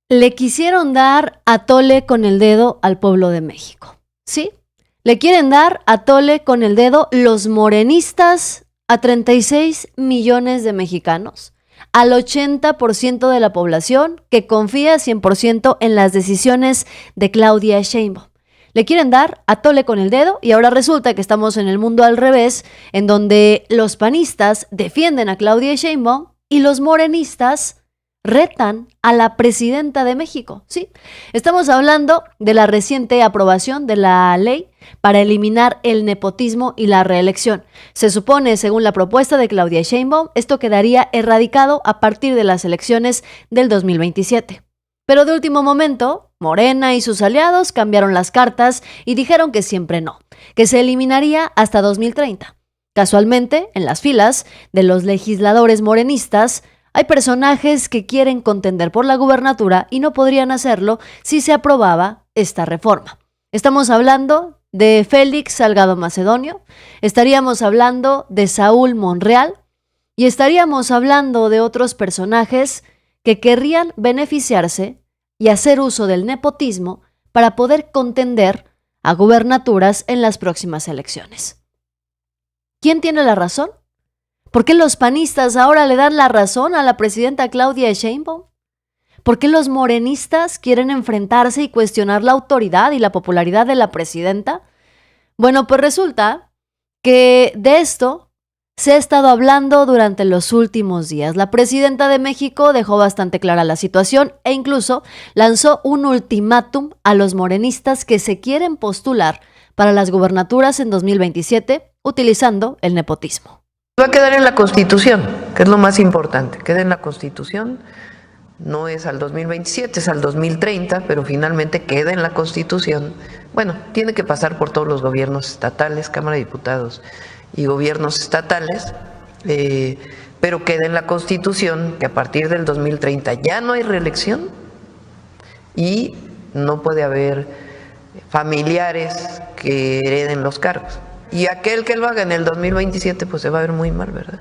Le quisieron dar atole con el dedo al pueblo de México, ¿sí? Le quieren dar atole con el dedo los morenistas a 36 millones de mexicanos, al 80% de la población que confía 100% en las decisiones de Claudia Sheinbaum. Le quieren dar atole con el dedo y ahora resulta que estamos en el mundo al revés, en donde los panistas defienden a Claudia Sheinbaum y los morenistas retan a la presidenta de México, ¿sí? Estamos hablando de la reciente aprobación de la ley para eliminar el nepotismo y la reelección. Se supone, según la propuesta de Claudia Sheinbaum, esto quedaría erradicado a partir de las elecciones del 2027. Pero de último momento, Morena y sus aliados cambiaron las cartas y dijeron que siempre no, que se eliminaría hasta 2030. Casualmente, en las filas de los legisladores morenistas, hay personajes que quieren contender por la gubernatura y no podrían hacerlo si se aprobaba esta reforma. Estamos hablando de Félix Salgado Macedonio, estaríamos hablando de Saúl Monreal y estaríamos hablando de otros personajes que querrían beneficiarse y hacer uso del nepotismo para poder contender a gubernaturas en las próximas elecciones. ¿Quién tiene la razón? ¿Por qué los panistas ahora le dan la razón a la presidenta Claudia Sheinbaum? ¿Por qué los morenistas quieren enfrentarse y cuestionar la autoridad y la popularidad de la presidenta? Bueno, pues resulta que de esto se ha estado hablando durante los últimos días. La presidenta de México dejó bastante clara la situación e incluso lanzó un ultimátum a los morenistas que se quieren postular para las gubernaturas en 2027 utilizando el nepotismo. Va a quedar en la Constitución, que es lo más importante, queda en la Constitución, no es al 2027, es al 2030, pero finalmente queda en la Constitución. Bueno, tiene que pasar por todos los gobiernos estatales, Cámara de Diputados y gobiernos estatales, pero queda en la Constitución que a partir del 2030 ya no hay reelección y no puede haber familiares que hereden los cargos. Y aquel que lo haga en el 2027, pues se va a ver muy mal, ¿verdad?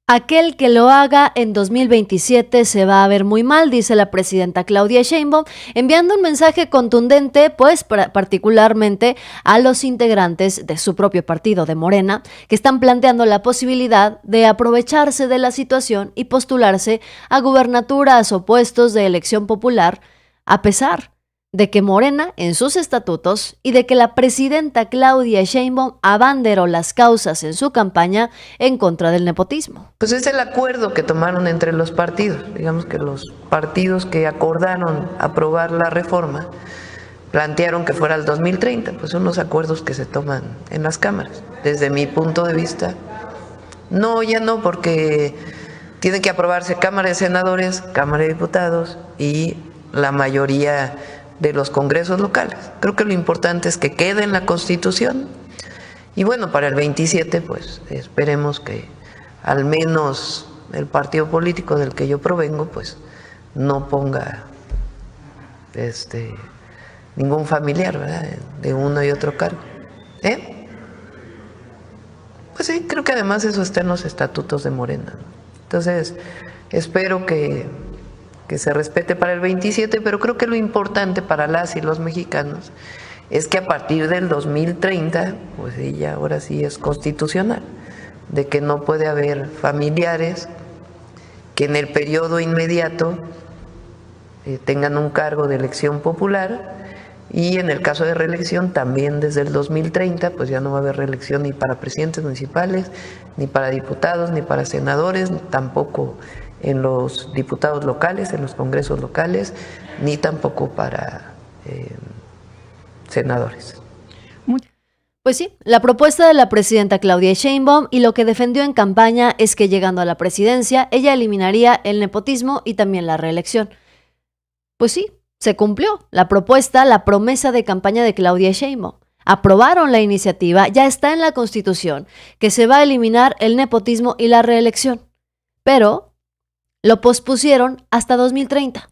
Aquel que lo haga en 2027 se va a ver muy mal, dice la presidenta Claudia Sheinbaum, enviando un mensaje contundente, pues particularmente a los integrantes de su propio partido de Morena, que están planteando la posibilidad de aprovecharse de la situación y postularse a gubernaturas o puestos de elección popular, a pesar de que Morena en sus estatutos y de que la presidenta Claudia Sheinbaum abanderó las causas en su campaña en contra del nepotismo. Pues es el acuerdo que tomaron entre los partidos, digamos que los partidos que acordaron aprobar la reforma plantearon que fuera el 2030, pues son los acuerdos que se toman en las cámaras. Desde mi punto de vista, no, ya no, porque tiene que aprobarse Cámara de Senadores, Cámara de Diputados y la mayoría de los congresos locales. Creo que lo importante es que quede en la Constitución y bueno, para el 27 pues esperemos que al menos el partido político del que yo provengo pues no ponga ningún familiar, ¿verdad?, de uno y otro cargo. Pues sí, creo que además eso está en los estatutos de Morena, ¿no? Entonces espero que se respete para el 27, pero creo que lo importante para las y los mexicanos es que a partir del 2030, pues ella ahora sí es constitucional, de que no puede haber familiares que en el periodo inmediato tengan un cargo de elección popular y en el caso de reelección también desde el 2030, pues ya no va a haber reelección ni para presidentes municipales, ni para diputados, ni para senadores, tampoco en los diputados locales, en los congresos locales, ni tampoco para senadores. Pues sí, la propuesta de la presidenta Claudia Sheinbaum y lo que defendió en campaña es que llegando a la presidencia, ella eliminaría el nepotismo y también la reelección. Pues sí, se cumplió la propuesta, la promesa de campaña de Claudia Sheinbaum. Aprobaron la iniciativa, ya está en la Constitución, que se va a eliminar el nepotismo y la reelección. Pero lo pospusieron hasta 2030.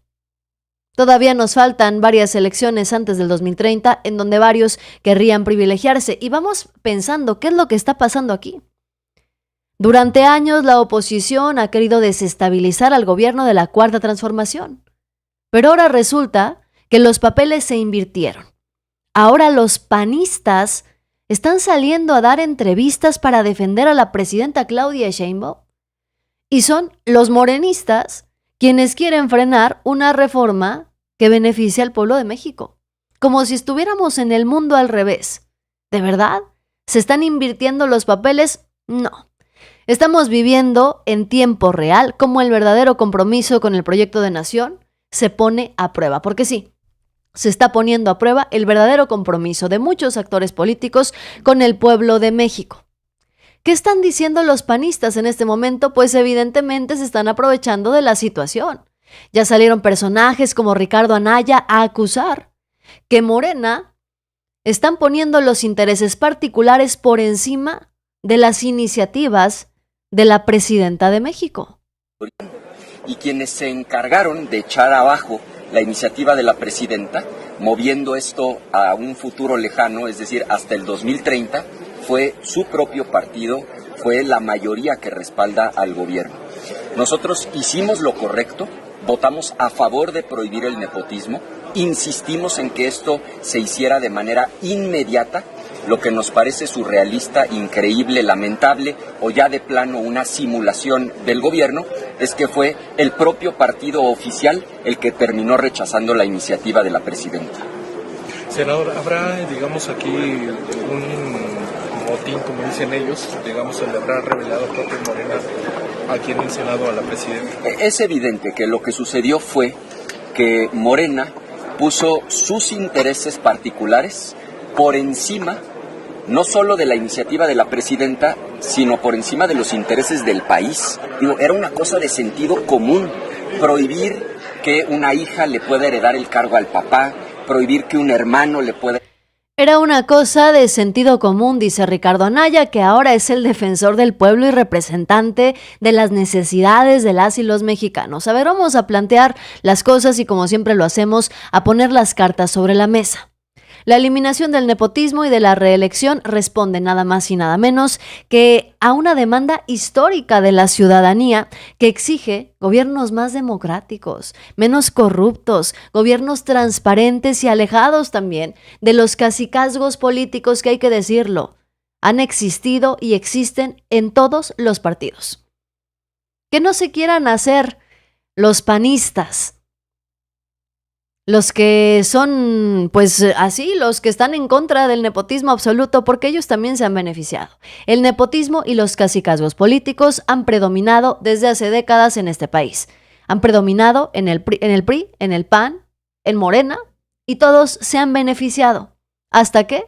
Todavía nos faltan varias elecciones antes del 2030 en donde varios querrían privilegiarse y vamos pensando qué es lo que está pasando aquí. Durante años la oposición ha querido desestabilizar al gobierno de la Cuarta Transformación. Pero ahora resulta que los papeles se invirtieron. Ahora los panistas están saliendo a dar entrevistas para defender a la presidenta Claudia Sheinbaum. Y son los morenistas quienes quieren frenar una reforma que beneficia al pueblo de México. Como si estuviéramos en el mundo al revés. ¿De verdad? ¿Se están invirtiendo los papeles? No. Estamos viviendo en tiempo real cómo el verdadero compromiso con el proyecto de nación se pone a prueba. Porque sí, se está poniendo a prueba el verdadero compromiso de muchos actores políticos con el pueblo de México. ¿Qué están diciendo los panistas en este momento? Pues evidentemente se están aprovechando de la situación. Ya salieron personajes como Ricardo Anaya a acusar que Morena están poniendo los intereses particulares por encima de las iniciativas de la presidenta de México. Y quienes se encargaron de echar abajo la iniciativa de la presidenta, moviendo esto a un futuro lejano, es decir, hasta el 2030, fue su propio partido, fue la mayoría que respalda al gobierno. Nosotros hicimos lo correcto, votamos a favor de prohibir el nepotismo, insistimos en que esto se hiciera de manera inmediata. Lo que nos parece surrealista, increíble, lamentable o ya de plano una simulación del gobierno es que fue el propio partido oficial el que terminó rechazando la iniciativa de la presidenta. Senador, ¿habrá, digamos, aquí un motín, como dicen ellos, digamos, se le habrá revelado propio Morena aquí en el Senado a la presidenta? Es evidente que lo que sucedió fue que Morena puso sus intereses particulares por encima no solo de la iniciativa de la presidenta, sino por encima de los intereses del país. Era una cosa de sentido común, prohibir que una hija le pueda heredar el cargo al papá, prohibir que un hermano le pueda... Era una cosa de sentido común, dice Ricardo Anaya, que ahora es el defensor del pueblo y representante de las necesidades de las y los mexicanos. A ver, vamos a plantear las cosas y como siempre lo hacemos, a poner las cartas sobre la mesa. La eliminación del nepotismo y de la reelección responde nada más y nada menos que a una demanda histórica de la ciudadanía que exige gobiernos más democráticos, menos corruptos, gobiernos transparentes y alejados también de los cacicazgos políticos que, hay que decirlo, han existido y existen en todos los partidos. Que no se quieran hacer los panistas, los que son, pues así, los que están en contra del nepotismo absoluto, porque ellos también se han beneficiado. El nepotismo y los cacicazgos políticos han predominado desde hace décadas en este país. Han predominado en el PRI, en el PAN, en Morena, y todos se han beneficiado. ¿Hasta qué?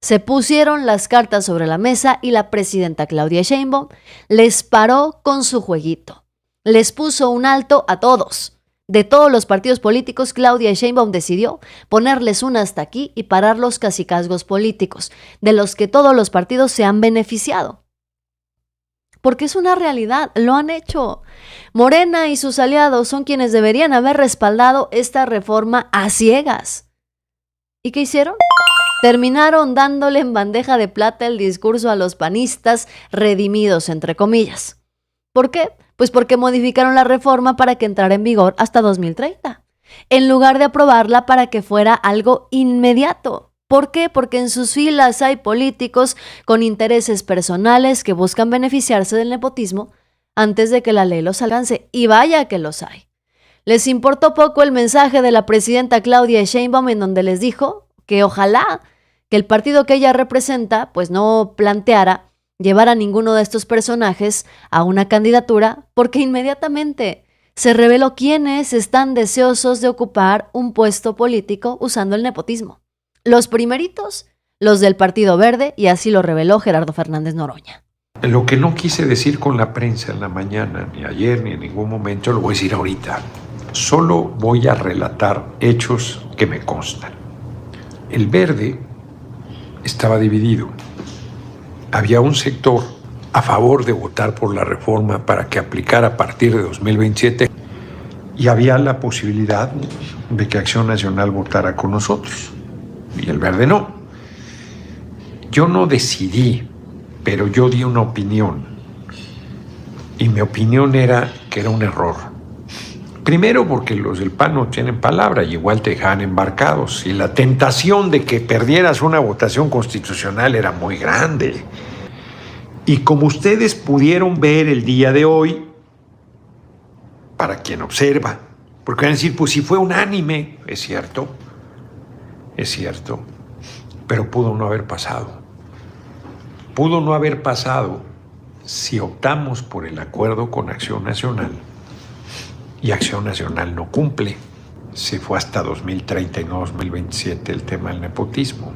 Se pusieron las cartas sobre la mesa y la presidenta Claudia Sheinbaum les paró con su jueguito. Les puso un alto a todos. De todos los partidos políticos, Claudia Sheinbaum decidió ponerles un hasta aquí y parar los cacicazgos políticos, de los que todos los partidos se han beneficiado. Porque es una realidad, lo han hecho. Morena y sus aliados son quienes deberían haber respaldado esta reforma a ciegas. ¿Y qué hicieron? Terminaron dándole en bandeja de plata el discurso a los panistas redimidos, entre comillas. ¿Por qué? Pues porque modificaron la reforma para que entrara en vigor hasta 2030, en lugar de aprobarla para que fuera algo inmediato. ¿Por qué? Porque en sus filas hay políticos con intereses personales que buscan beneficiarse del nepotismo antes de que la ley los alcance. Y vaya que los hay. Les importó poco el mensaje de la presidenta Claudia Sheinbaum en donde les dijo que ojalá que el partido que ella representa pues no planteara llevar a ninguno de estos personajes a una candidatura, porque inmediatamente se reveló quiénes están deseosos de ocupar un puesto político usando el nepotismo. Los primeritos, los del Partido Verde, y así lo reveló Gerardo Fernández Noroña. Lo que no quise decir con la prensa en la mañana, ni ayer, ni en ningún momento, lo voy a decir ahorita. Solo voy a relatar hechos que me constan. El Verde estaba dividido. Había un sector a favor de votar por la reforma para que aplicara a partir de 2027 y había la posibilidad de que Acción Nacional votara con nosotros y el Verde no. Yo no decidí, pero yo di una opinión Y mi opinión era que era un error. Primero porque los del PAN no tienen palabra y igual te dejaban embarcados. Y la tentación de que perdieras una votación constitucional era muy grande. Y como ustedes pudieron ver el día de hoy, para quien observa, porque van a decir, pues si fue unánime, es cierto, pero pudo no haber pasado. Pudo no haber pasado si optamos por el acuerdo con Acción Nacional y Acción Nacional no cumple. Se fue hasta 2030 y no 2027 el tema del nepotismo.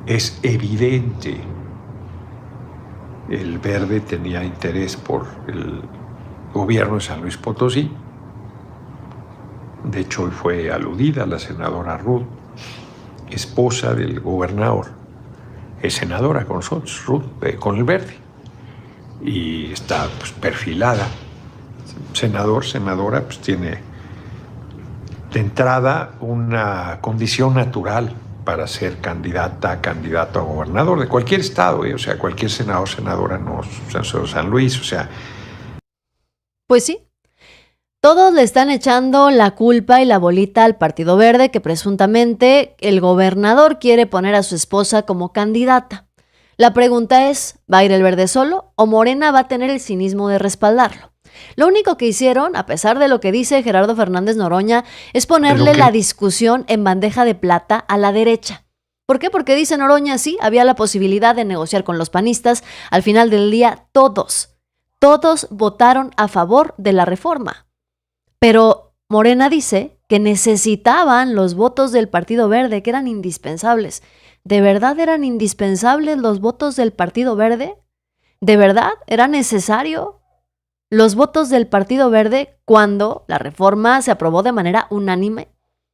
Es evidente. El Verde tenía interés por el gobierno de San Luis Potosí. De hecho, hoy fue aludida la senadora Ruth, esposa del gobernador. Es senadora con nosotros, Ruth, con el Verde. Y está pues, perfilada. Senador, senadora, pues tiene de entrada una condición natural para ser candidato a gobernador de cualquier estado, o sea, cualquier senador, senadora, no San Luis, o sea. Pues sí, todos le están echando la culpa y la bolita al Partido Verde, que presuntamente el gobernador quiere poner a su esposa como candidata. La pregunta es, ¿va a ir el Verde solo o Morena va a tener el cinismo de respaldarlo? Lo único que hicieron, a pesar de lo que dice Gerardo Fernández Noroña, es ponerle la discusión en bandeja de plata a la derecha. ¿Por qué? Porque dice Noroña, sí, había la posibilidad de negociar con los panistas. Al final del día, todos votaron a favor de la reforma. Pero Morena dice que necesitaban los votos del Partido Verde, que eran indispensables. ¿De verdad eran indispensables los votos del Partido Verde? ¿De verdad era necesario los votos del Partido Verde cuando la reforma se aprobó de manera unánime?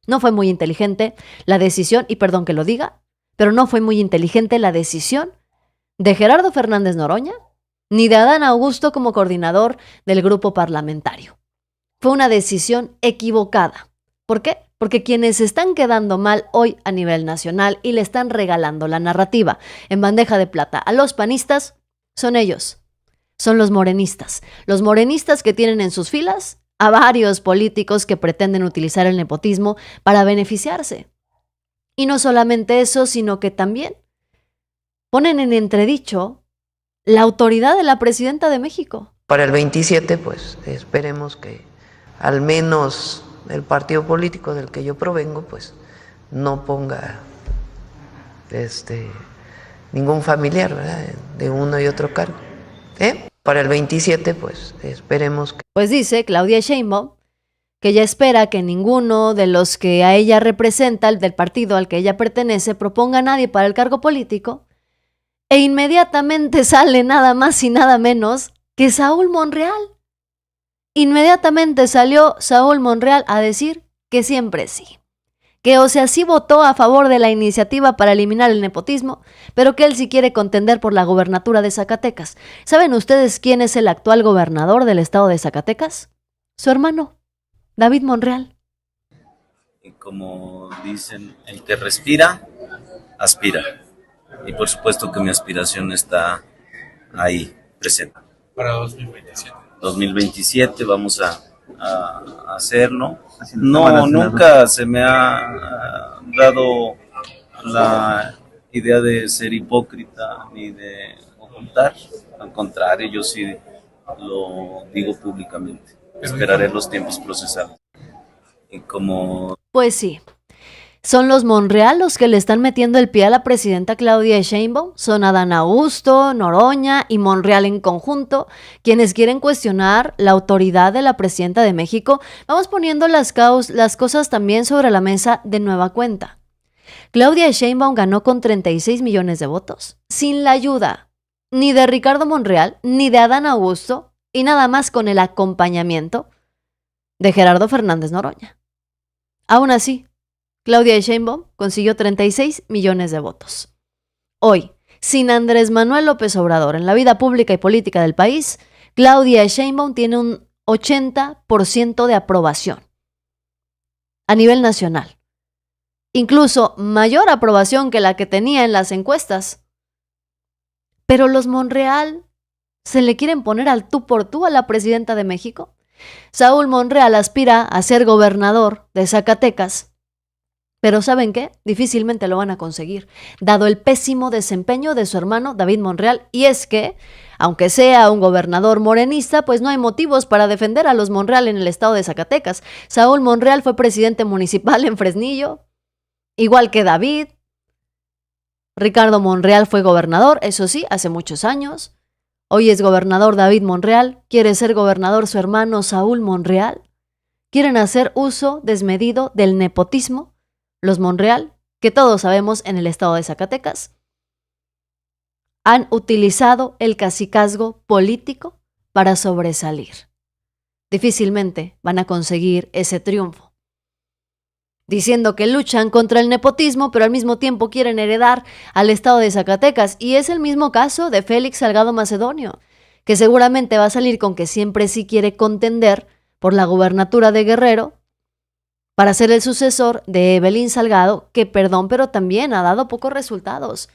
No fue muy inteligente la decisión, y perdón que lo diga, pero no fue muy inteligente la decisión de Gerardo Fernández Noroña ni de Adán Augusto como coordinador del grupo parlamentario. Fue una decisión equivocada. ¿Por qué? Porque quienes están quedando mal hoy a nivel nacional y le están regalando la narrativa en bandeja de plata a los panistas son ellos. Son los morenistas que tienen en sus filas a varios políticos que pretenden utilizar el nepotismo para beneficiarse. Y no solamente eso, sino que también ponen en entredicho la autoridad de la presidenta de México. Para el 27, pues esperemos que al menos el partido político del que yo provengo, pues no ponga ningún familiar, ¿verdad?, de uno y otro cargo. Para el 27, pues esperemos que... Pues dice Claudia Sheinbaum que ella espera que ninguno de los que a ella representa, del partido al que ella pertenece, proponga a nadie para el cargo político, e inmediatamente sale nada más y nada menos que Saúl Monreal. Inmediatamente salió Saúl Monreal a decir que siempre sí. Que o sea, sí votó a favor de la iniciativa para eliminar el nepotismo, pero que él sí quiere contender por la gobernatura de Zacatecas. ¿Saben ustedes quién es el actual gobernador del estado de Zacatecas? Su hermano, David Monreal. Y como dicen, el que respira, aspira. Y por supuesto que mi aspiración está ahí, presente. Para 2027. 2027 vamos a hacerlo. No, nunca se me ha dado la idea de ser hipócrita ni de ocultar. Al contrario, yo sí lo digo públicamente. Esperaré los tiempos procesales. Y como... Pues sí. ¿Son los Monreal los que le están metiendo el pie a la presidenta Claudia Sheinbaum? Son Adán Augusto, Noroña y Monreal en conjunto quienes quieren cuestionar la autoridad de la presidenta de México. Vamos poniendo las cosas también sobre la mesa de nueva cuenta. Claudia Sheinbaum ganó con 36 millones de votos, sin la ayuda ni de Ricardo Monreal ni de Adán Augusto y nada más con el acompañamiento de Gerardo Fernández Noroña. Aún así, Claudia Sheinbaum consiguió 36 millones de votos. Hoy, sin Andrés Manuel López Obrador en la vida pública y política del país, Claudia Sheinbaum tiene un 80% de aprobación a nivel nacional. Incluso mayor aprobación que la que tenía en las encuestas. Pero los Monreal ¿Se le quieren poner al tú por tú a la presidenta de México? Saúl Monreal aspira a ser gobernador de Zacatecas, pero ¿saben qué? Difícilmente lo van a conseguir, dado el pésimo desempeño de su hermano David Monreal. Y es que, aunque sea un gobernador morenista, pues no hay motivos para defender a los Monreal en el estado de Zacatecas. Saúl Monreal fue presidente municipal en Fresnillo, igual que David. Ricardo Monreal fue gobernador, eso sí, hace muchos años. Hoy es gobernador David Monreal. ¿Quiere ser gobernador su hermano Saúl Monreal? ¿Quieren hacer uso desmedido del nepotismo los Monreal, que todos sabemos en el estado de Zacatecas? Han utilizado el cacicazgo político para sobresalir. Difícilmente van a conseguir ese triunfo. Diciendo que luchan contra el nepotismo, pero al mismo tiempo quieren heredar al estado de Zacatecas. Y es el mismo caso de Félix Salgado Macedonio, que seguramente va a salir con que siempre sí quiere contender por la gubernatura de Guerrero para ser el sucesor de Evelyn Salgado, que perdón, pero también ha dado pocos resultados.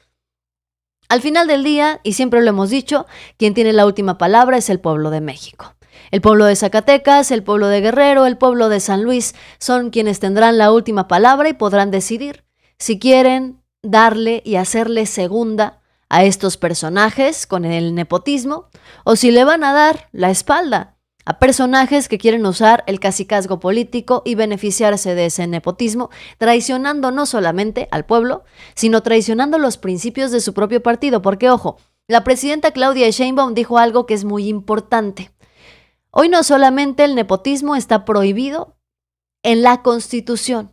Al final del día, y siempre lo hemos dicho, quien tiene la última palabra es el pueblo de México. El pueblo de Zacatecas, el pueblo de Guerrero, el pueblo de San Luis son quienes tendrán la última palabra y podrán decidir si quieren darle y hacerle segunda a estos personajes con el nepotismo o si le van a dar la espalda a personajes que quieren usar el cacicazgo político y beneficiarse de ese nepotismo, traicionando no solamente al pueblo, sino traicionando los principios de su propio partido. Porque, ojo, la presidenta Claudia Sheinbaum dijo algo que es muy importante. Hoy no solamente el nepotismo está prohibido en la Constitución,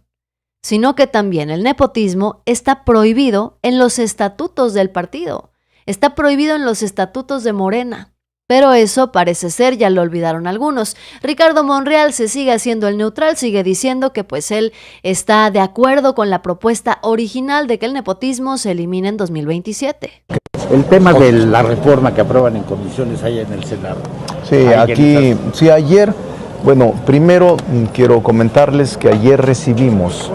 sino que también el nepotismo está prohibido en los estatutos del partido. Está prohibido en los estatutos de Morena. Pero eso parece ser, ya lo olvidaron algunos. Ricardo Monreal se sigue haciendo el neutral, sigue diciendo que pues él está de acuerdo con la propuesta original de que el nepotismo se elimine en 2027. El tema de la reforma que aprueban en comisiones allá en el Senado. Sí, ayer, bueno, primero quiero comentarles que ayer recibimos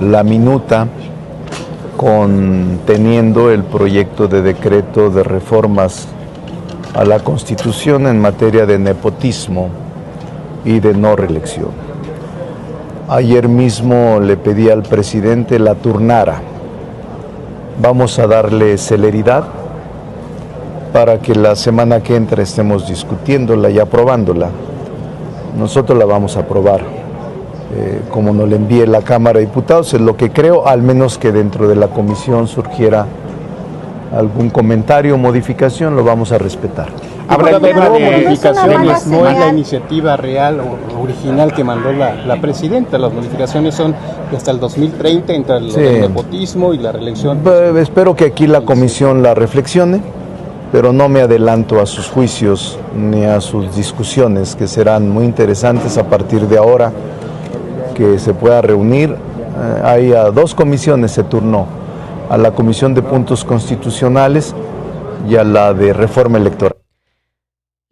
la minuta conteniendo el proyecto de decreto de reformas a la Constitución en materia de nepotismo y de no reelección. Ayer mismo le pedí al presidente la turnara. Vamos a darle celeridad para que la semana que entra estemos discutiéndola y aprobándola. Nosotros la vamos a aprobar, como nos la envíe la Cámara de Diputados, es lo que creo, al menos que dentro de la comisión surgiera algún comentario o modificación, lo vamos a respetar. Habrá el tema de modificaciones, no es la iniciativa real o original que mandó la presidenta. Las modificaciones son hasta el 2030 entre el nepotismo y la reelección. Espero que aquí la comisión la reflexione, pero no me adelanto a sus juicios ni a sus discusiones, que serán muy interesantes a partir de ahora que se pueda reunir. Hay a dos comisiones se turnó, a la Comisión de Puntos Constitucionales y a la de Reforma Electoral.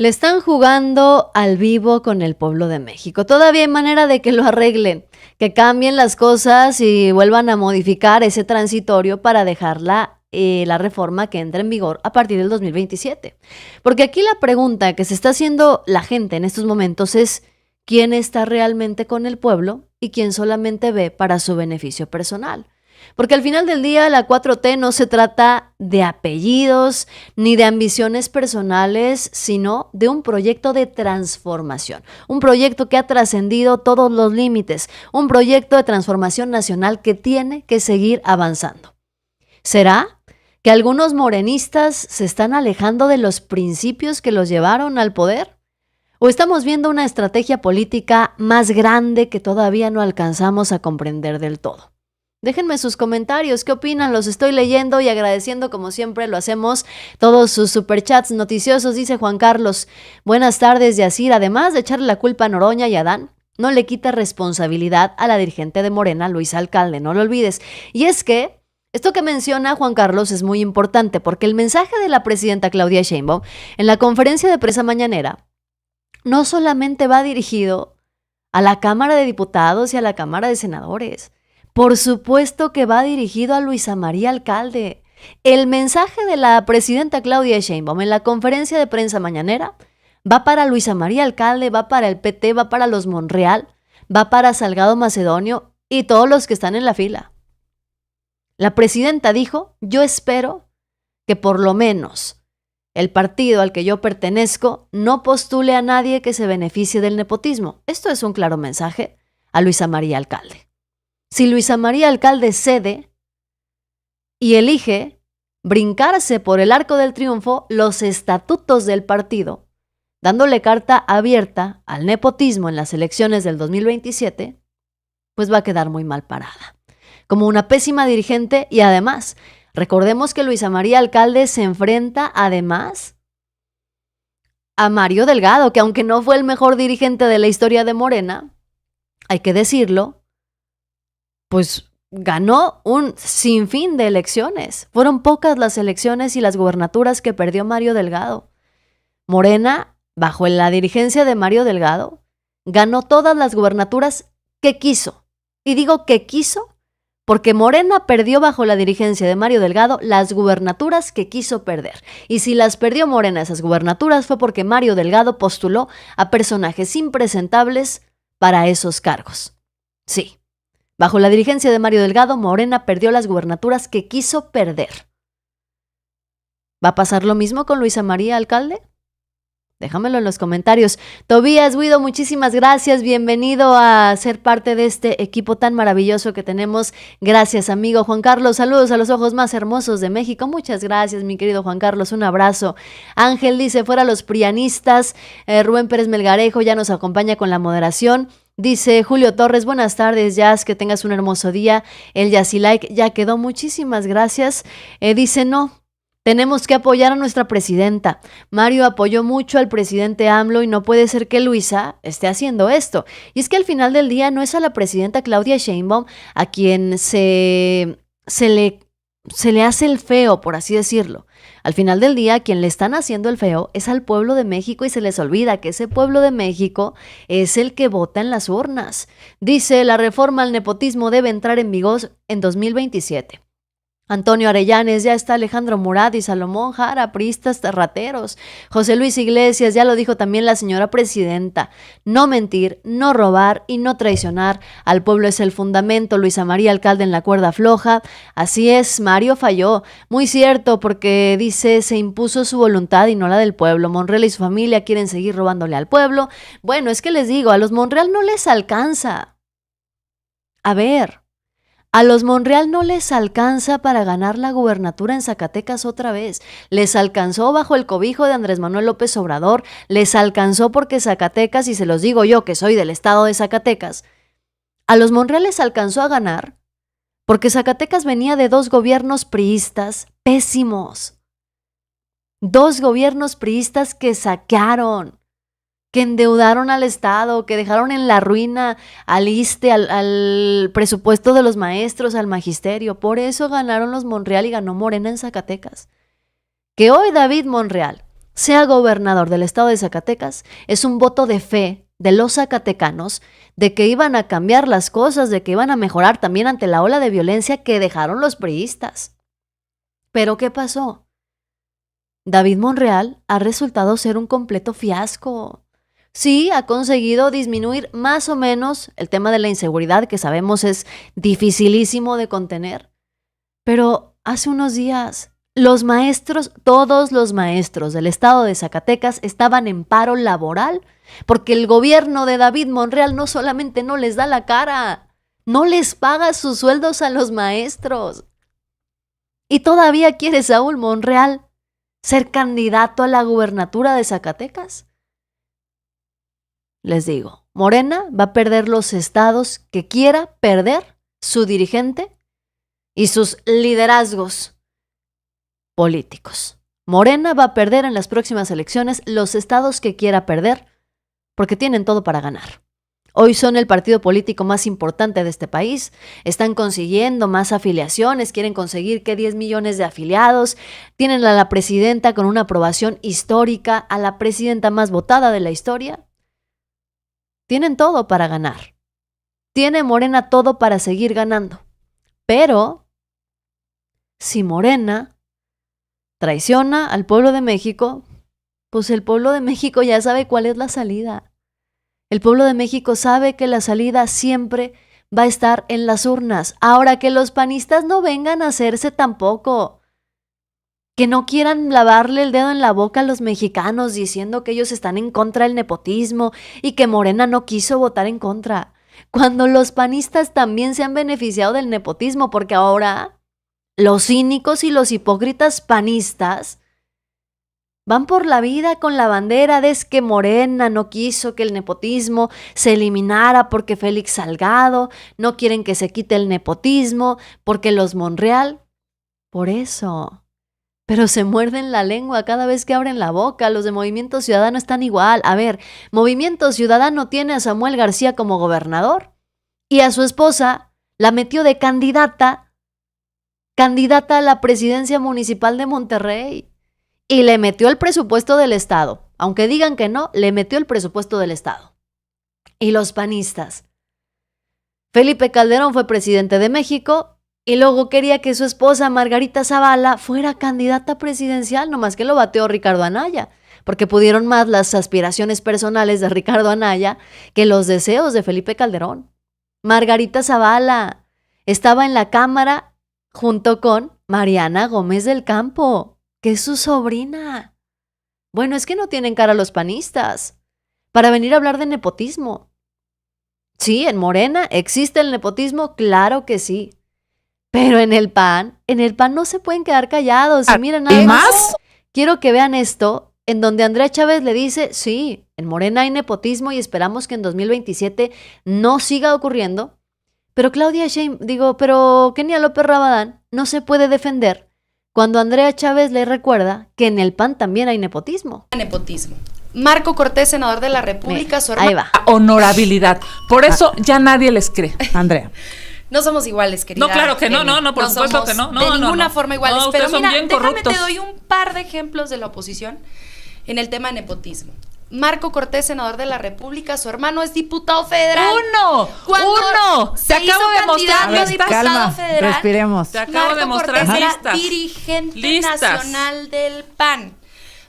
Le están jugando al vivo con el pueblo de México. Todavía hay manera de que lo arreglen, que cambien las cosas y vuelvan a modificar ese transitorio para dejarla la reforma que entra en vigor a partir del 2027. Porque aquí la pregunta que se está haciendo la gente en estos momentos es ¿quién está realmente con el pueblo y quién solamente ve para su beneficio personal? Porque al final del día la 4T no se trata de apellidos ni de ambiciones personales, sino de un proyecto de transformación, un proyecto que ha trascendido todos los límites, un proyecto de transformación nacional que tiene que seguir avanzando. ¿Será que algunos morenistas se están alejando de los principios que los llevaron al poder? ¿O estamos viendo una estrategia política más grande que todavía no alcanzamos a comprender del todo? Déjenme sus comentarios, ¿qué opinan? Los estoy leyendo y agradeciendo como siempre lo hacemos todos sus superchats noticiosos, dice Juan Carlos. Buenas tardes, Yacir. Además de echarle la culpa a Noroña y a Adán, no le quita responsabilidad a la dirigente de Morena, Luisa Alcalde, no lo olvides. Y es que esto que menciona Juan Carlos es muy importante porque el mensaje de la presidenta Claudia Sheinbaum en la conferencia de prensa mañanera no solamente va dirigido a la Cámara de Diputados y a la Cámara de Senadores. Por supuesto que va dirigido a Luisa María Alcalde, El mensaje de la presidenta Claudia Sheinbaum en la conferencia de prensa mañanera va para Luisa María Alcalde, va para el PT, va para los Monreal, va para Salgado Macedonio y todos los que están en la fila. La presidenta dijo, yo espero que por lo menos el partido al que yo pertenezco no postule a nadie que se beneficie del nepotismo. Esto es un claro mensaje a Luisa María Alcalde. Si Luisa María Alcalde cede y elige brincarse por el arco del triunfo los estatutos del partido, dándole carta abierta al nepotismo en las elecciones del 2027, pues va a quedar muy mal parada, como una pésima dirigente. Y además, recordemos que Luisa María Alcalde se enfrenta además a Mario Delgado, que aunque no fue el mejor dirigente de la historia de Morena, hay que decirlo, pues ganó un sinfín de elecciones. Fueron pocas las elecciones y las gubernaturas que perdió Mario Delgado. Morena, bajo la dirigencia de Mario Delgado, ganó todas las gubernaturas que quiso. Y digo que quiso porque Morena perdió bajo la dirigencia de Mario Delgado las gubernaturas que quiso perder. Y si las perdió Morena esas gubernaturas fue porque Mario Delgado postuló a personajes impresentables para esos cargos. Sí, bajo la dirigencia de Mario Delgado, Morena perdió las gubernaturas que quiso perder. ¿Va a pasar lo mismo con Luisa María Alcalde? Déjamelo en los comentarios. Tobías Guido, muchísimas gracias. Bienvenido a ser parte de este equipo tan maravilloso que tenemos. Gracias, amigo. Juan Carlos, saludos a los ojos más hermosos de México. Muchas gracias, mi querido Juan Carlos. Un abrazo. Ángel dice, fuera los prianistas. Rubén Pérez Melgarejo ya nos acompaña con la moderación. Dice Julio Torres, buenas tardes, Jazz, que tengas un hermoso día. El Yasilike ya quedó. Muchísimas gracias. Dice, no. Tenemos que apoyar a nuestra presidenta. Mario apoyó mucho al presidente AMLO y no puede ser que Luisa esté haciendo esto. Y es que al final del día no es a la presidenta Claudia Sheinbaum a quien se le hace el feo, por así decirlo. Al final del día, quien le están haciendo el feo es al pueblo de México y se les olvida que ese pueblo de México es el que vota en las urnas. Dice, la reforma al nepotismo debe entrar en vigor en 2027. Antonio Arellanes, ya está Alejandro Murat y Salomón Jara, priistas terrateros. José Luis Iglesias, ya lo dijo también la señora presidenta. No mentir, no robar y no traicionar al pueblo es el fundamento. Luisa María Alcalde en la cuerda floja. Así es, Mario falló. Muy cierto, porque dice, se impuso su voluntad y no la del pueblo. Monreal y su familia quieren seguir robándole al pueblo. Bueno, es que les digo, a los Monreal no les alcanza. A ver, a los Monreal no les alcanza para ganar la gubernatura en Zacatecas otra vez. Les alcanzó bajo el cobijo de Andrés Manuel López Obrador. Les alcanzó porque Zacatecas, y se los digo yo que soy del estado de Zacatecas, a los Monreal les alcanzó a ganar porque Zacatecas venía de 2 gobiernos priistas pésimos. 2 gobiernos priistas que saquearon, que endeudaron al Estado, que dejaron en la ruina al ISSSTE, al presupuesto de los maestros, al magisterio. Por eso ganaron los Monreal y ganó Morena en Zacatecas. Que hoy David Monreal sea gobernador del estado de Zacatecas es un voto de fe de los zacatecanos de que iban a cambiar las cosas, de que iban a mejorar también ante la ola de violencia que dejaron los priistas. ¿Pero qué pasó? David Monreal ha resultado ser un completo fiasco. Sí, ha conseguido disminuir más o menos el tema de la inseguridad, que sabemos es dificilísimo de contener. Pero hace unos días, los maestros, todos los maestros del estado de Zacatecas estaban en paro laboral porque el gobierno de David Monreal no solamente no les da la cara, no les paga sus sueldos a los maestros. Y todavía quiere Saúl Monreal ser candidato a la gubernatura de Zacatecas. Les digo, Morena va a perder los estados que quiera perder su dirigente y sus liderazgos políticos. Morena va a perder en las próximas elecciones los estados que quiera perder porque tienen todo para ganar. Hoy son el partido político más importante de este país, están consiguiendo más afiliaciones, quieren conseguir que 10 millones de afiliados, tienen a la presidenta con una aprobación histórica, a la presidenta más votada de la historia. Tienen todo para ganar. Tiene Morena todo para seguir ganando. Pero si Morena traiciona al pueblo de México, pues el pueblo de México ya sabe cuál es la salida. El pueblo de México sabe que la salida siempre va a estar en las urnas. Ahora, que los panistas no vengan a hacerse tampoco, que no quieran lavarle el dedo en la boca a los mexicanos diciendo que ellos están en contra del nepotismo y que Morena no quiso votar en contra, cuando los panistas también se han beneficiado del nepotismo, porque ahora los cínicos y los hipócritas panistas van por la vida con la bandera de que Morena no quiso que el nepotismo se eliminara porque Félix Salgado, no quieren que se quite el nepotismo porque los Monreal. Por eso. Pero se muerden la lengua cada vez que abren la boca. Los de Movimiento Ciudadano están igual. A ver, Movimiento Ciudadano tiene a Samuel García como gobernador y a su esposa la metió de candidata a la presidencia municipal de Monterrey. Y le metió el presupuesto del Estado. Aunque digan que no, le metió el presupuesto del Estado. Y los panistas. Felipe Calderón fue presidente de México y luego quería que su esposa Margarita Zavala fuera candidata presidencial, nomás que lo bateó Ricardo Anaya, porque pudieron más las aspiraciones personales de Ricardo Anaya que los deseos de Felipe Calderón. Margarita Zavala estaba en la Cámara junto con Mariana Gómez del Campo, que es su sobrina. Bueno, es que no tienen cara los panistas para venir a hablar de nepotismo. Sí, en Morena existe el nepotismo, claro que sí. Pero en el PAN no se pueden quedar callados. Y miren, nada más quiero que vean esto, en donde Andrea Chávez le dice, sí, en Morena hay nepotismo y esperamos que en 2027 no siga ocurriendo. Pero pero Kenia López Rabadán no se puede defender cuando Andrea Chávez le recuerda que en el PAN también hay nepotismo. Nepotismo. Marco Cortés, senador de la República, su hermano. Ahí va. Honorabilidad. Por eso ya nadie les cree. Andrea. No somos iguales, querida. No, claro que no, por supuesto que no. De ninguna forma iguales. No, pero mira, bien déjame corruptos. te doy un par de ejemplos de la oposición en el tema de nepotismo. Marco Cortés, senador de la República, su hermano es diputado federal. ¡Uno! Se Te acabo de mostrar listas. Calma, federal, respiremos. Te acabo de mostrar Cortés era listas. dirigente nacional del PAN.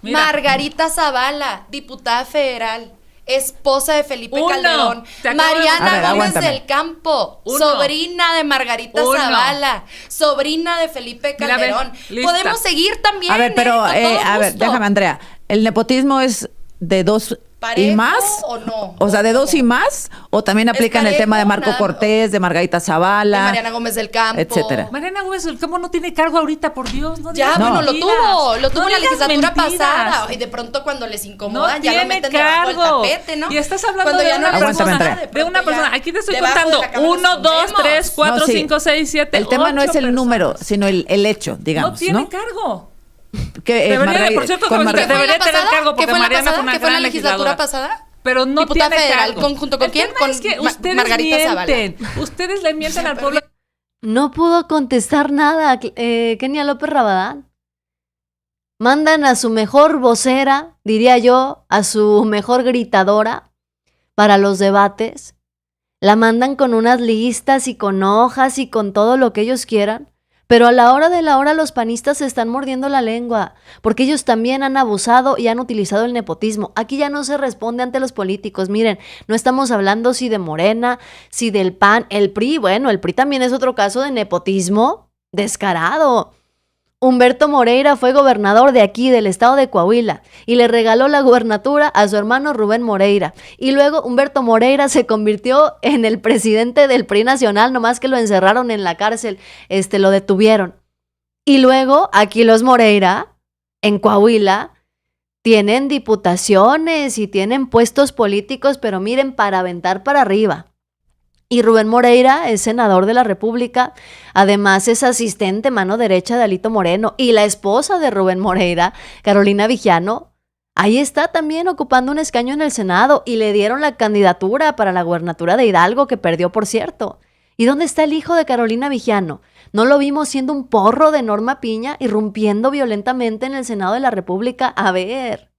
Mira. Margarita Zavala, diputada federal, esposa de Felipe Calderón. Mariana Gómez del Campo, sobrina de Margarita Zavala, sobrina de Felipe Calderón. Podemos seguir también. A ver, pero, gusto. déjame, Andrea. ¿El nepotismo es de dos y más? ¿O no? O sea, ¿de dos y más? ¿O también aplican el tema de Marco Cortés, de Margarita Zavala? De Mariana Gómez del Campo. Etcétera. Mariana Gómez del Campo no tiene cargo ahorita, por Dios. No ya, digas bueno, lo mentiras. tuvo en la legislatura mentiras. pasada. Y de pronto cuando les incomoda, No ya lo tiene meten debajo del cargo. tapete, ¿no? Y estás hablando Cuando de ya una no persona. de De una persona. Aquí te estoy debajo de contando. la cama 1, nos 2, escondemos. 3, 4, 5, 6, 7, El tema no es el personas. número, sino el hecho, digamos, No tiene cargo. Que, por cierto, debería tener cargo porque Mariana fue una ¿Qué fue en la gran legislatura legisladora. pasada? Pero no Diputada tiene federal, cargo. ¿junto con quién? Con es que ustedes Margarita mienten. Zavala. Ustedes le mienten al pueblo. No pudo contestar nada Kenia López Rabadán. Mandan a su mejor vocera, diría yo, a su mejor gritadora para los debates. La mandan con unas listas y con hojas y con todo lo que ellos quieran. Pero a la hora de la hora los panistas se están mordiendo la lengua, porque ellos también han abusado y han utilizado el nepotismo. Aquí ya no se responde ante los políticos. Miren, no estamos hablando si de Morena, si del PAN, el PRI. Bueno, el PRI también es otro caso de nepotismo descarado. Humberto Moreira fue gobernador de aquí, del estado de Coahuila, y le regaló la gubernatura a su hermano Rubén Moreira. Y luego Humberto Moreira se convirtió en el presidente del PRI nacional, nomás que lo encerraron en la cárcel, lo detuvieron. Y luego aquí los Moreira, en Coahuila, tienen diputaciones y tienen puestos políticos, pero miren, para aventar para arriba. Y Rubén Moreira es senador de la República, además es asistente mano derecha de Alito Moreno, y la esposa de Rubén Moreira, Carolina Villano, ahí está también ocupando un escaño en el Senado, y le dieron la candidatura para la gubernatura de Hidalgo, que perdió, por cierto. ¿Y dónde está el hijo de Carolina Villano? ¿No lo vimos siendo un porro de Norma Piña, irrumpiendo violentamente en el Senado de la República? A ver,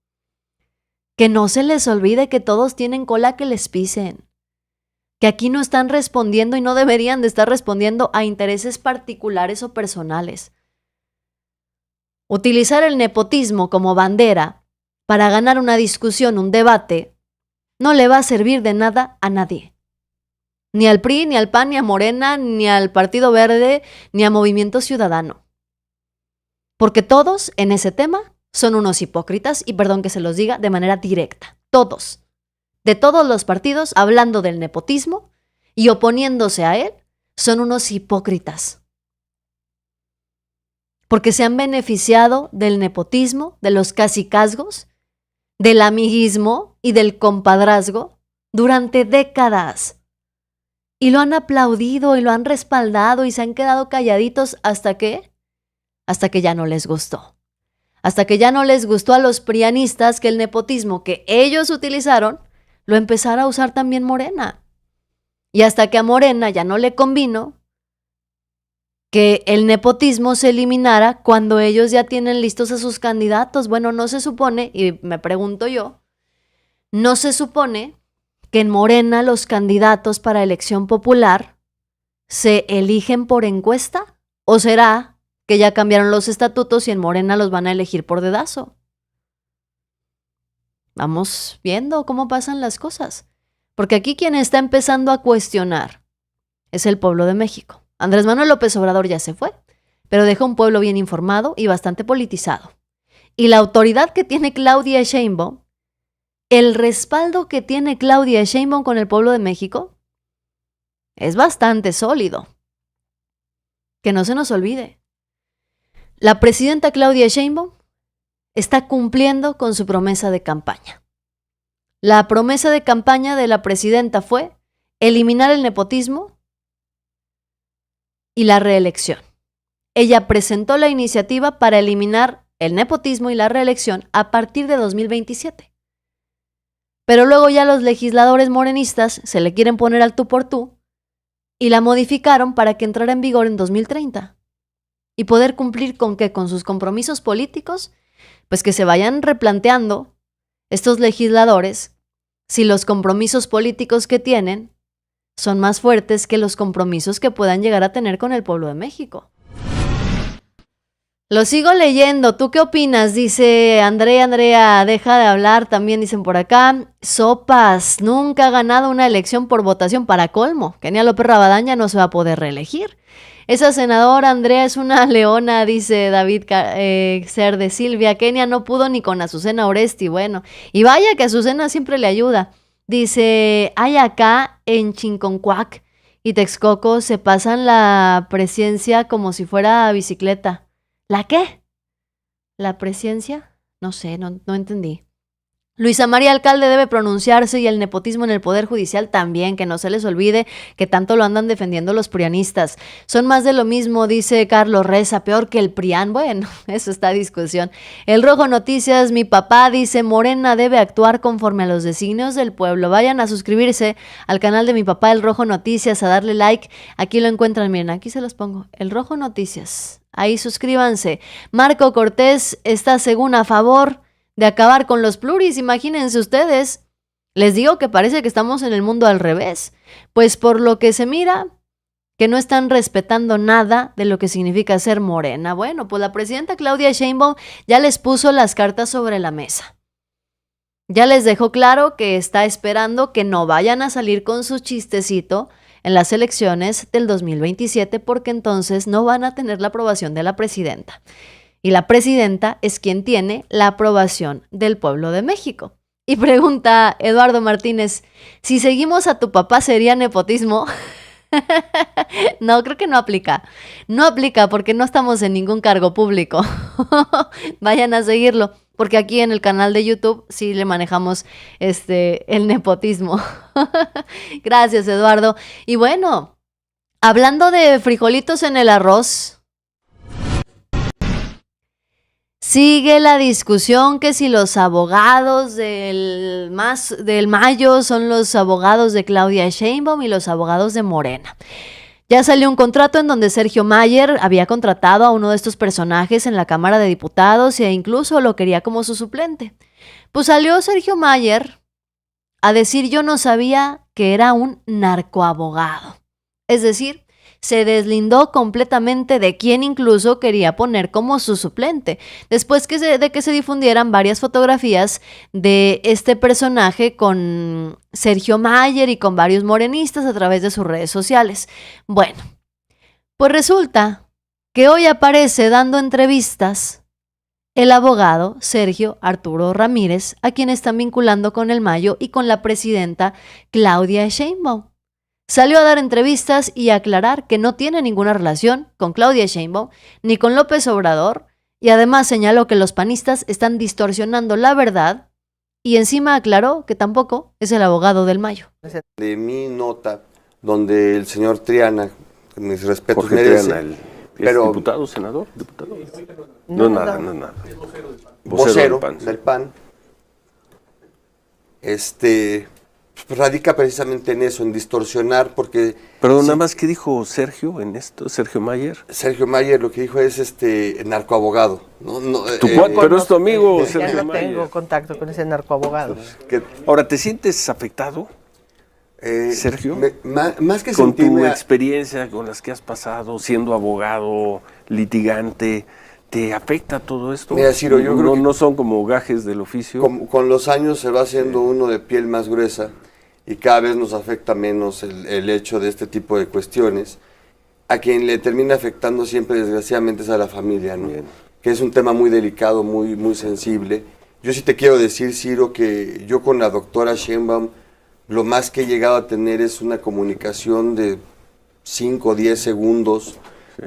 que no se les olvide que todos tienen cola que les pisen, que aquí no están respondiendo y no deberían de estar respondiendo a intereses particulares o personales. Utilizar el nepotismo como bandera para ganar una discusión, un debate, no le va a servir de nada a nadie. Ni al PRI, ni al PAN, ni a Morena, ni al Partido Verde, ni a Movimiento Ciudadano. Porque todos en ese tema son unos hipócritas, y perdón que se los diga de manera directa. Todos, de todos los partidos, hablando del nepotismo y oponiéndose a él, son unos hipócritas. Porque se han beneficiado del nepotismo, de los cacicazgos, del amiguismo y del compadrazgo durante décadas. Y lo han aplaudido y lo han respaldado y se han quedado calladitos hasta que ya no les gustó. Hasta que ya no les gustó a los prianistas que el nepotismo que ellos utilizaron lo empezara a usar también Morena. Y hasta que a Morena ya no le convino que el nepotismo se eliminara cuando ellos ya tienen listos a sus candidatos. Bueno, no se supone, y me pregunto yo, no se supone que en Morena los candidatos para elección popular se eligen por encuesta, ¿o será que ya cambiaron los estatutos y en Morena los van a elegir por dedazo? Vamos viendo cómo pasan las cosas, porque aquí quien está empezando a cuestionar es el pueblo de México. Andrés Manuel López Obrador ya se fue, pero deja un pueblo bien informado y bastante politizado. Y la autoridad que tiene Claudia Sheinbaum, el respaldo que tiene Claudia Sheinbaum con el pueblo de México, es bastante sólido. Que no se nos olvide. La presidenta Claudia Sheinbaum está cumpliendo con su promesa de campaña. La promesa de campaña de la presidenta fue eliminar el nepotismo y la reelección. Ella presentó la iniciativa para eliminar el nepotismo y la reelección a partir de 2027. Pero luego ya los legisladores morenistas se le quieren poner al tú por tú y la modificaron para que entrara en vigor en 2030. Y poder cumplir con ¿qué? Con sus compromisos políticos, pues que se vayan replanteando estos legisladores si los compromisos políticos que tienen son más fuertes que los compromisos que puedan llegar a tener con el pueblo de México. Lo sigo leyendo. ¿Tú qué opinas? Dice Andrea, deja de hablar. También dicen por acá, sopas, nunca ha ganado una elección por votación. Para colmo, Kenia López Rabadán ya no se va a poder reelegir. Esa senadora Andrea es una leona, dice David Ser de Silvia. Kenia no pudo ni con Azucena Oresti. Bueno, y vaya que Azucena siempre le ayuda. Dice, hay acá en Chinconcuac y Texcoco se pasan la presencia como si fuera bicicleta. ¿La qué? ¿La presencia? No sé, no entendí. Luisa María Alcalde debe pronunciarse y el nepotismo en el Poder Judicial también, que no se les olvide que tanto lo andan defendiendo los prianistas. Son más de lo mismo, dice Carlos Reza, peor que el PRIAN. Bueno, eso está a discusión. El Rojo Noticias, mi papá dice, Morena debe actuar conforme a los designios del pueblo. Vayan a suscribirse al canal de mi papá, El Rojo Noticias, a darle like. Aquí lo encuentran, miren, aquí se los pongo. El Rojo Noticias. Ahí suscríbanse. Marco Cortés está según a favor de acabar con los pluris, imagínense ustedes. Les digo que parece que estamos en el mundo al revés, pues por lo que se mira, que no están respetando nada de lo que significa ser Morena. Bueno, pues la presidenta Claudia Sheinbaum ya les puso las cartas sobre la mesa. Ya les dejó claro que está esperando que no vayan a salir con su chistecito en las elecciones del 2027, porque entonces no van a tener la aprobación de la presidenta. Y la presidenta es quien tiene la aprobación del pueblo de México. Y pregunta Eduardo Martínez, si seguimos a tu papá, ¿sería nepotismo? No, creo que no aplica. No aplica porque no estamos en ningún cargo público. Vayan a seguirlo, porque aquí en el canal de YouTube sí le manejamos el nepotismo. Gracias, Eduardo. Y bueno, hablando de frijolitos en el arroz, sigue la discusión que si los abogados del Mayo son los abogados de Claudia Sheinbaum y los abogados de Morena. Ya salió un contrato en donde Sergio Mayer había contratado a uno de estos personajes en la Cámara de Diputados e incluso lo quería como su suplente. Pues salió Sergio Mayer a decir, yo no sabía que era un narcoabogado. Es decir, se deslindó completamente de quien incluso quería poner como su suplente, después de que se difundieran varias fotografías de este personaje con Sergio Mayer y con varios morenistas a través de sus redes sociales. Bueno, pues resulta que hoy aparece dando entrevistas el abogado Sergio Arturo Ramírez, a quien están vinculando con el Mayo y con la presidenta Claudia Sheinbaum. Salió a dar entrevistas y a aclarar que no tiene ninguna relación con Claudia Sheinbaum ni con López Obrador, y además señaló que los panistas están distorsionando la verdad y encima aclaró que tampoco es el abogado del Mayo. De mi nota, donde el señor Triana, mis respetos, Jorge merece, Triana, pero diputado, senador, diputado. No, No es nada. vocero del PAN, radica precisamente en eso, en distorsionar, porque... Pero nada más, ¿qué dijo Sergio en esto? ¿Sergio Mayer? Sergio Mayer lo que dijo es narcoabogado. Pero es tu amigo, Sergio Ya no Mayer. tengo contacto con ese narcoabogado. Ahora, ¿te sientes afectado, Sergio? Más que con tu sentirme... experiencia, con las que has pasado, siendo abogado, litigante, ¿te afecta todo esto? Mira, Ciro, yo creo que no son como gajes del oficio. Con los años se va haciendo uno de piel más gruesa y cada vez nos afecta menos el hecho de este tipo de cuestiones. A quien le termina afectando siempre, desgraciadamente, es a la familia, ¿no? Que es un tema muy delicado, muy, muy sensible. Yo sí te quiero decir, Ciro, que yo con la doctora Sheinbaum, lo más que he llegado a tener es una comunicación de 5 o 10 segundos,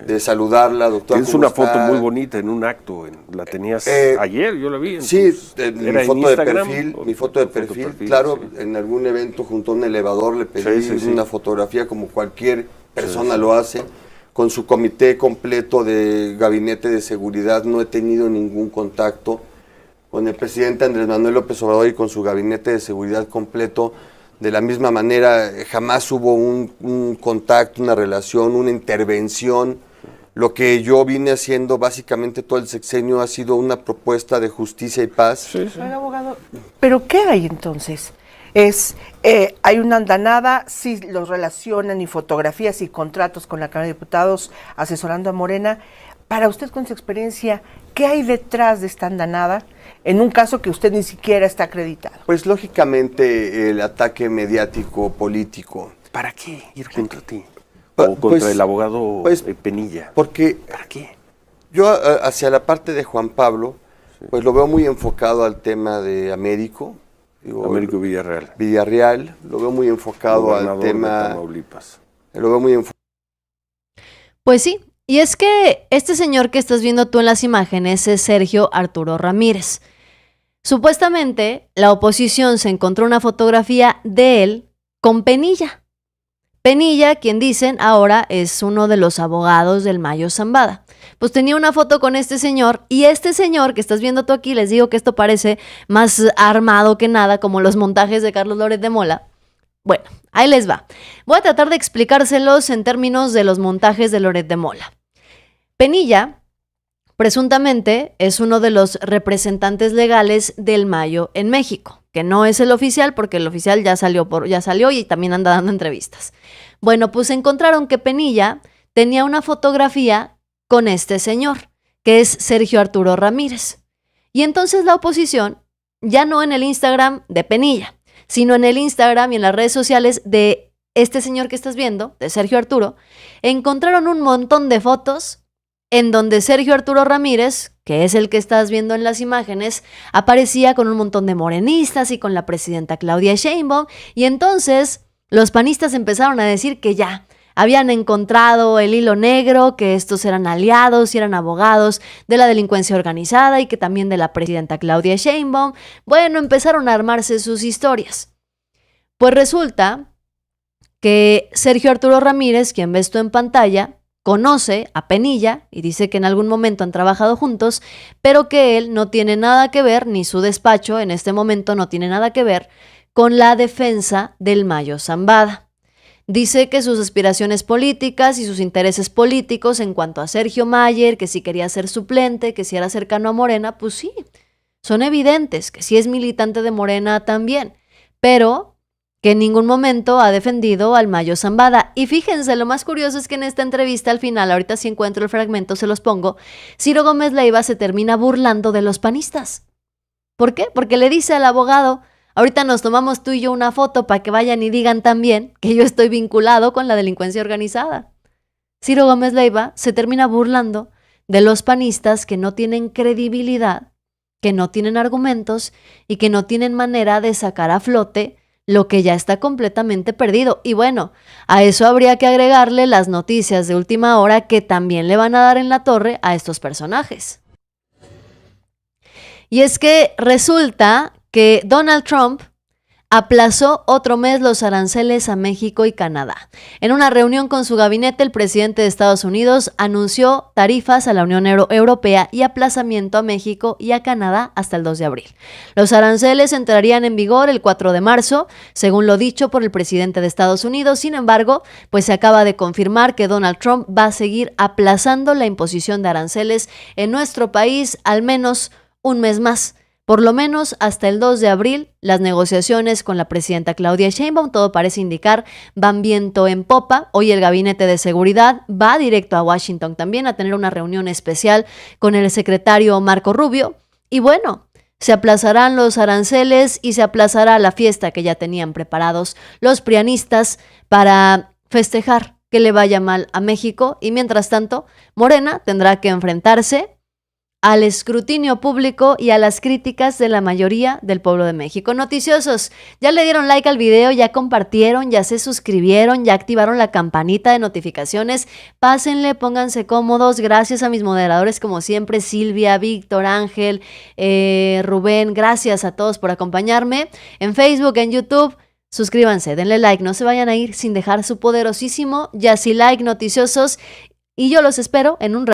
de saludarla, doctora. Tienes una foto muy bonita en un acto, la tenías ayer, yo la vi. Sí, mi foto de Instagram, perfil, claro, sí. En algún evento junto a un elevador le pedí una fotografía como cualquier persona lo hace, con su comité completo de gabinete de seguridad. No he tenido ningún contacto con el presidente Andrés Manuel López Obrador y con su gabinete de seguridad completo. De la misma manera, jamás hubo un contacto, una relación, una intervención. Lo que yo vine haciendo básicamente todo el sexenio ha sido una propuesta de justicia y paz. Oiga, abogado, ¿pero qué hay entonces? Hay una andanada, sí los relacionan y fotografías y contratos con la Cámara de Diputados asesorando a Morena. Para usted, con su experiencia, ¿qué hay detrás de esta andanada en un caso que usted ni siquiera está acreditado? Pues lógicamente el ataque mediático, político. ¿Para qué ir contra ti? O contra el abogado Penilla. Porque ¿para qué? Yo hacia la parte de Juan Pablo, pues lo veo muy enfocado al tema de Américo. Américo Villarreal. Villarreal, lo veo muy enfocado al tema... de Tamaulipas. Lo veo muy enfocado. Pues sí. Y es que este señor que estás viendo tú en las imágenes es Sergio Arturo Ramírez. Supuestamente, la oposición se encontró una fotografía de él con Penilla. Penilla, quien dicen ahora es uno de los abogados del Mayo Zambada. Pues tenía una foto con este señor, y este señor que estás viendo tú aquí, les digo que esto parece más armado que nada, como los montajes de Carlos Loret de Mola. Bueno, ahí les va. Voy a tratar de explicárselos en términos de los montajes de Loret de Mola. Penilla, presuntamente, es uno de los representantes legales del Mayo en México, que no es el oficial, porque el oficial ya salió y también anda dando entrevistas. Bueno, pues encontraron que Penilla tenía una fotografía con este señor, que es Sergio Arturo Ramírez. Y entonces la oposición, ya no en el Instagram de Penilla, sino en el Instagram y en las redes sociales de este señor que estás viendo, de Sergio Arturo, encontraron un montón de fotos en donde Sergio Arturo Ramírez, que es el que estás viendo en las imágenes, aparecía con un montón de morenistas y con la presidenta Claudia Sheinbaum, y entonces los panistas empezaron a decir que ya habían encontrado el hilo negro, que estos eran aliados y eran abogados de la delincuencia organizada y que también de la presidenta Claudia Sheinbaum. Bueno, empezaron a armarse sus historias. Pues resulta que Sergio Arturo Ramírez, quien ves tú en pantalla, conoce a Penilla y dice que en algún momento han trabajado juntos, pero que él no tiene nada que ver, ni su despacho en este momento no tiene nada que ver con la defensa del Mayo Zambada. Dice que sus aspiraciones políticas y sus intereses políticos en cuanto a Sergio Mayer, que si quería ser suplente, que si era cercano a Morena, pues sí, son evidentes, que sí es militante de Morena también, pero que en ningún momento ha defendido al Mayo Zambada. Y fíjense, lo más curioso es que en esta entrevista al final, ahorita si encuentro el fragmento se los pongo, Ciro Gómez Leiva se termina burlando de los panistas. ¿Por qué? Porque le dice al abogado, ahorita nos tomamos tú y yo una foto para que vayan y digan también que yo estoy vinculado con la delincuencia organizada. Ciro Gómez Leiva se termina burlando de los panistas que no tienen credibilidad, que no tienen argumentos y que no tienen manera de sacar a flote lo que ya está completamente perdido. Y bueno, a eso habría que agregarle las noticias de última hora que también le van a dar en la torre a estos personajes. Y es que resulta que Donald Trump aplazó otro mes los aranceles a México y Canadá. En una reunión con su gabinete, el presidente de Estados Unidos anunció tarifas a la Unión Europea y aplazamiento a México y a Canadá hasta el 2 de abril. Los aranceles entrarían en vigor el 4 de marzo, según lo dicho por el presidente de Estados Unidos. Sin embargo, pues se acaba de confirmar que Donald Trump va a seguir aplazando la imposición de aranceles en nuestro país al menos un mes más. Por lo menos hasta el 2 de abril, las negociaciones con la presidenta Claudia Sheinbaum, todo parece indicar, van viento en popa. Hoy el Gabinete de Seguridad va directo a Washington también a tener una reunión especial con el secretario Marco Rubio. Y bueno, se aplazarán los aranceles y se aplazará la fiesta que ya tenían preparados los prianistas para festejar que le vaya mal a México. Y mientras tanto, Morena tendrá que enfrentarse al escrutinio público y a las críticas de la mayoría del pueblo de México. Noticiosos, ya le dieron like al video, ya compartieron, ya se suscribieron, ya activaron la campanita de notificaciones. Pásenle, pónganse cómodos. Gracias a mis moderadores como siempre, Silvia, Víctor, Ángel, Rubén. Gracias a todos por acompañarme en Facebook, en YouTube. Suscríbanse, denle like, no se vayan a ir sin dejar su poderosísimo ya sí like, noticiosos. Y yo los espero en un rato.